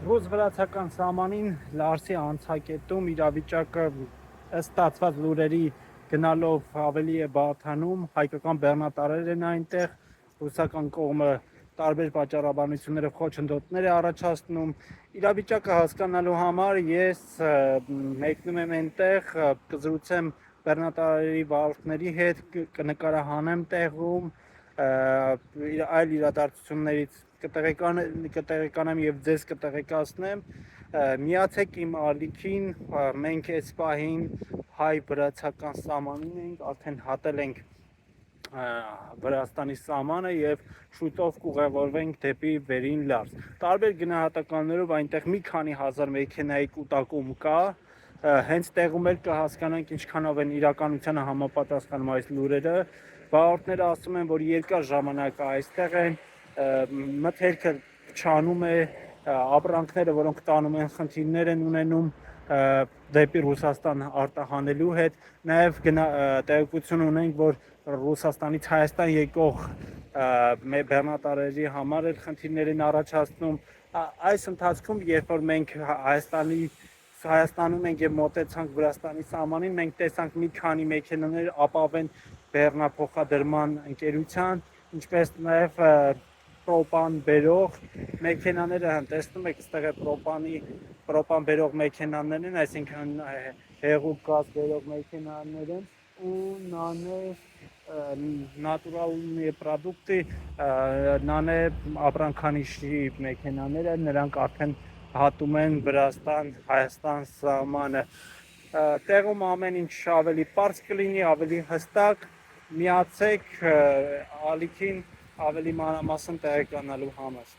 Ռուս-վրացական սահմանին Լարսի անցակետում իրավիճակը ըստ ստացված լուրերի գնալով ավելի է բարդանում, հայկական բեռնատարեր են այնտեղ, ռուսական կողմը տարբեր պատճառաբանություններով խոչընդոտներ է առաջացնում։ Իրավիճակը հասկանալու համար ես մեկնում եմ այնտեղ, կզրուցեմ բեռնատարերի վարորդների հետ, կնկարահանեմ տեղում, այլ իրադարձություններից կտեղեկանեմ եւ ձեզ կտեղեկացնեմ։ Միացեք իմ ալիքին, մենք այս պահին հայ-վրացական սահմանին ենք, արդեն հատել ենք Վրաստանի սահմանը եւ շուտով կուղևորվենք դեպի Վերին Լարս։ Տարբեր գնահատականներով այնտեղ մի քանի հազար մեքենայի կուտակում կա, հենց տեղում էլ կհասկանանք ինչքանով են իրականությանը համապատասխանում այս լուրերը։ Վարորդները ասում են, որ երկար ժամանակ այստեղ են, մթերքը փչանում է, ապրանքները, որոնք տանում են, խնդիրներ են ունենում դեպի Ռուսաստան արտահանելու հետ։ Նաև տեղեկություն ունենք, որ Ռուսաստանից Հայաստան եկող բեռնատարերի համար էլ խնդիրներ են առաջացնում։ Այս ընթացքում, երբ որ մենք Հայաստանում ենք եւ մոտեցանք Վրաստանի սահմանին, մենք տեսանք մի քանի մեքենաներ ապավեն բեռնափոխադրման ընկերության, ինչպես նաև պրոպան բերող մեքենաները, տեսնում եք, այստեղ է պրոպան բերող մեքենաներ են, այսինքն հեղուկ գազ բերող մեքենաներ են ու նատուրալնի պրոդուկտի նանե ապրանքանիշի մեքենաները, նրանք արդեն հատում են Վրաստան-Հայաստան սահմանը։ Տեղում ամեն ինչ ավելի պարզ կլինի, ավելի հստակ, միացեք ալիքին ավելի մանրամասն տեղեկանալու համար։